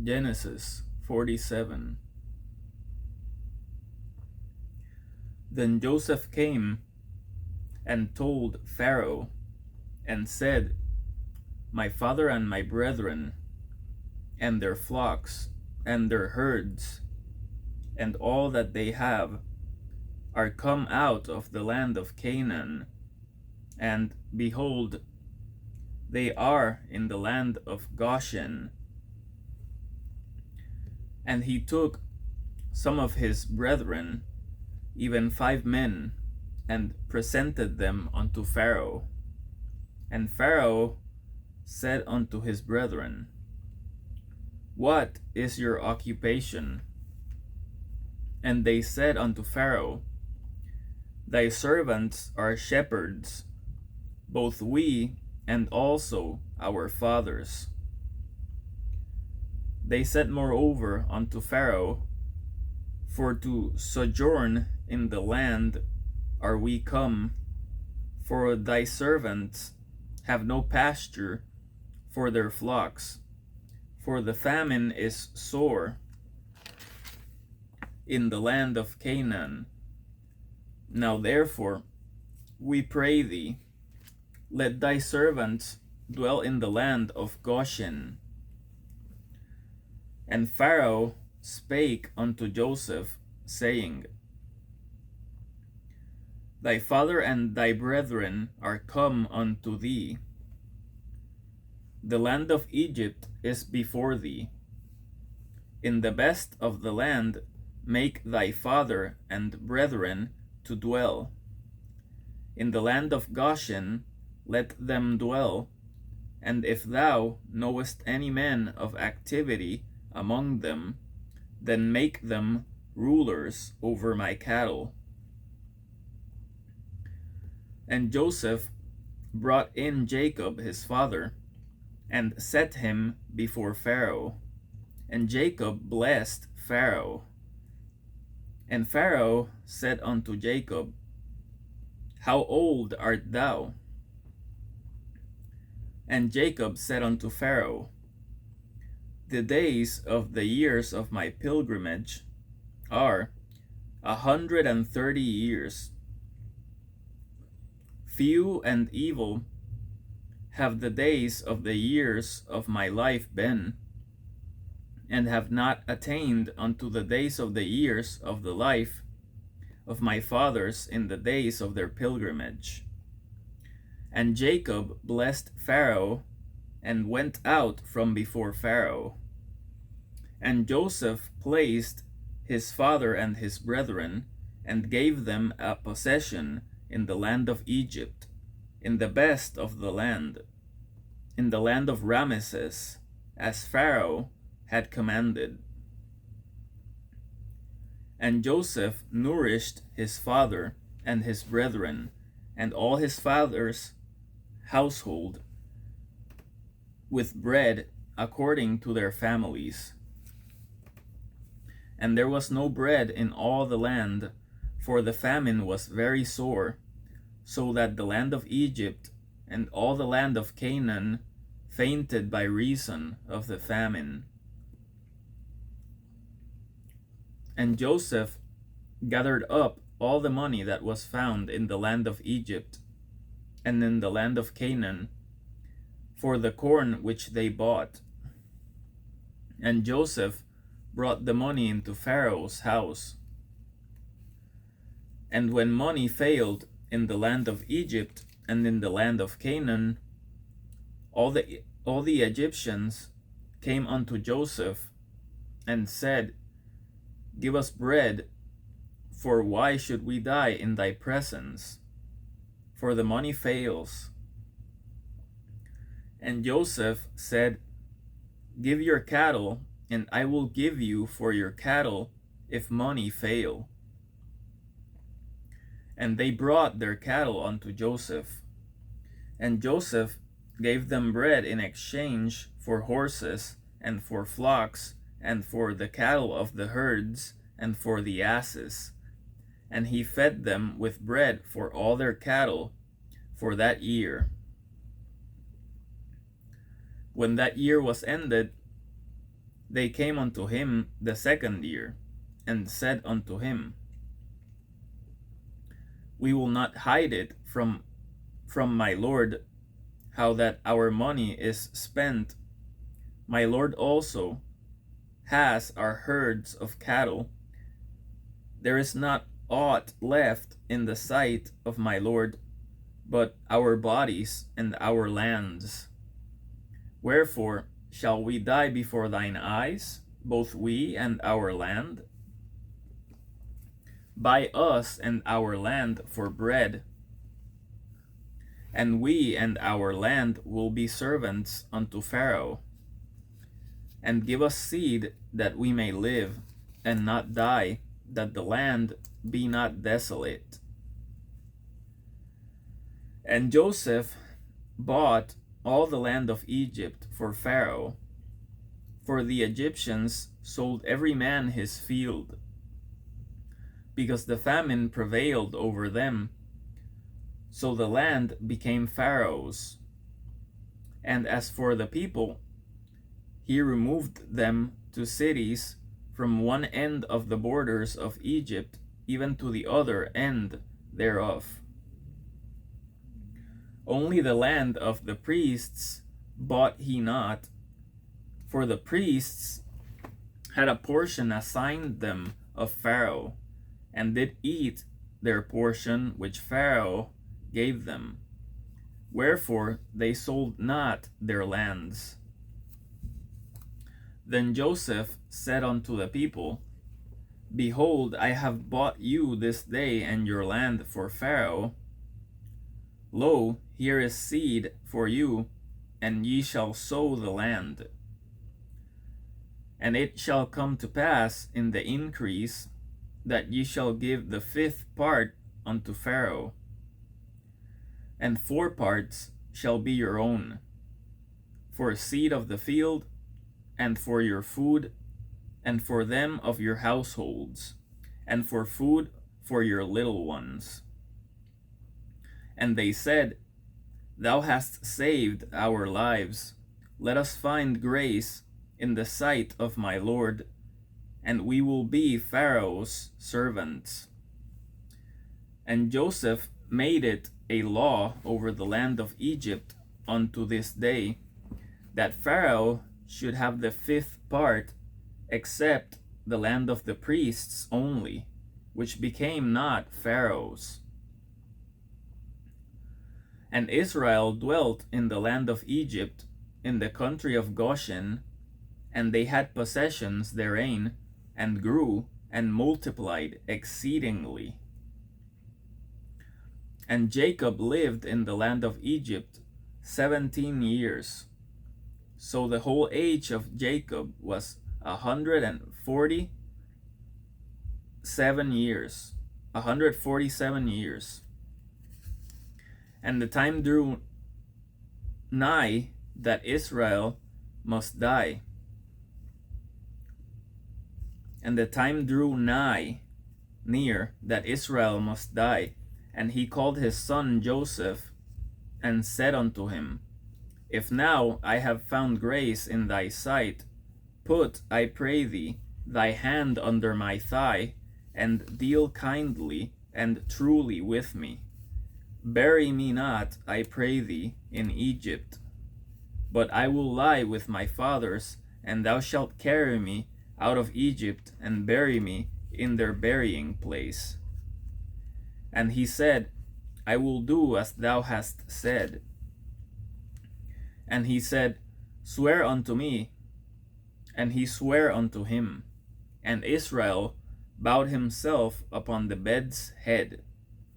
Genesis 47. Then Joseph came and told Pharaoh and said, My father and my brethren, and their flocks, and their herds, and all that they have, are come out of the land of Canaan, and behold, they are in the land of Goshen. And he took some of his brethren, even 5 men, and presented them unto Pharaoh. And Pharaoh said unto his brethren, What is your occupation? And they said unto Pharaoh, Thy servants are shepherds, both we and also our fathers. They said moreover unto Pharaoh, For to sojourn in the land are we come, for thy servants have no pasture for their flocks, for the famine is sore in the land of Canaan. Now therefore, we pray thee, let thy servants dwell in the land of Goshen. And Pharaoh spake unto Joseph, saying, Thy father and thy brethren are come unto thee. The land of Egypt is before thee. In the best of the land make thy father and brethren to dwell. In the land of Goshen let them dwell, and if thou knowest any men of activity among them, then make them rulers over my cattle. And Joseph brought in Jacob his father, and set him before Pharaoh. And Jacob blessed Pharaoh. And Pharaoh said unto Jacob, How old art thou? And Jacob said unto Pharaoh, The days of the years of my pilgrimage are 130 years. Few and evil have the days of the years of my life been, and have not attained unto the days of the years of the life of my fathers in the days of their pilgrimage. And Jacob blessed Pharaoh, and went out from before Pharaoh. And Joseph placed his father and his brethren, and gave them a possession in the land of Egypt, in the best of the land, in the land of Ramesses, as Pharaoh had commanded. And Joseph nourished his father and his brethren, and all his father's household, with bread according to their families. And there was no bread in all the land, for the famine was very sore, so that the land of Egypt and all the land of Canaan fainted by reason of the famine. And Joseph gathered up all the money that was found in the land of Egypt and in the land of Canaan, for the corn which they bought. And Joseph brought the money into Pharaoh's house. And when money failed in the land of Egypt and in the land of Canaan, all the Egyptians came unto Joseph and said, Give us bread, for why should we die in thy presence? For the money fails. And Joseph said, Give your cattle, and I will give you for your cattle if money fail. And they brought their cattle unto Joseph. And Joseph gave them bread in exchange for horses, and for flocks, and for the cattle of the herds, and for the asses. And he fed them with bread for all their cattle for that year. When that year was ended, they came unto him the second year, and said unto him, We will not hide it from my lord, how that our money is spent. My lord also has our herds of cattle. There is not aught left in the sight of my lord, but our bodies and our lands. Wherefore shall we die before thine eyes, both we and our land? Buy us and our land for bread, and we and our land will be servants unto Pharaoh. And give us seed that we may live, and not die, that the land be not desolate. And Joseph bought all the land of Egypt for Pharaoh, for the Egyptians sold every man his field, because the famine prevailed over them. So the land became Pharaoh's. And as for the people, he removed them to cities from one end of the borders of Egypt even to the other end thereof. Only the land of the priests bought he not, for the priests had a portion assigned them of Pharaoh, and did eat their portion which Pharaoh gave them. Wherefore they sold not their lands. Then Joseph said unto the people, Behold, I have bought you this day and your land for Pharaoh. Lo, here is seed for you, and ye shall sow the land. And it shall come to pass in the increase that ye shall give the 5th part unto Pharaoh, and 4 parts shall be your own, for seed of the field, and for your food, and for them of your households, and for food for your little ones. And they said, Thou hast saved our lives. Let us find grace in the sight of my Lord, and we will be Pharaoh's servants. And Joseph made it a law over the land of Egypt unto this day, that Pharaoh should have the 5th part, except the land of the priests only, which became not Pharaoh's. And Israel dwelt in the land of Egypt, in the country of Goshen, and they had possessions therein, and grew and multiplied exceedingly. And Jacob lived in the land of Egypt 17 years. So the whole age of Jacob was 147 years. 147 years. And the time drew nigh that Israel must die. And the time drew near that Israel must die. And he called his son Joseph, and said unto him, If now I have found grace in thy sight, put, I pray thee, thy hand under my thigh, and deal kindly and truly with me. Bury me not, I pray thee, in Egypt, but I will lie with my fathers, and thou shalt carry me out of Egypt, and bury me in their burying place. And he said, I will do as thou hast said. And he said, Swear unto me. And he sware unto him. And Israel bowed himself upon the bed's head.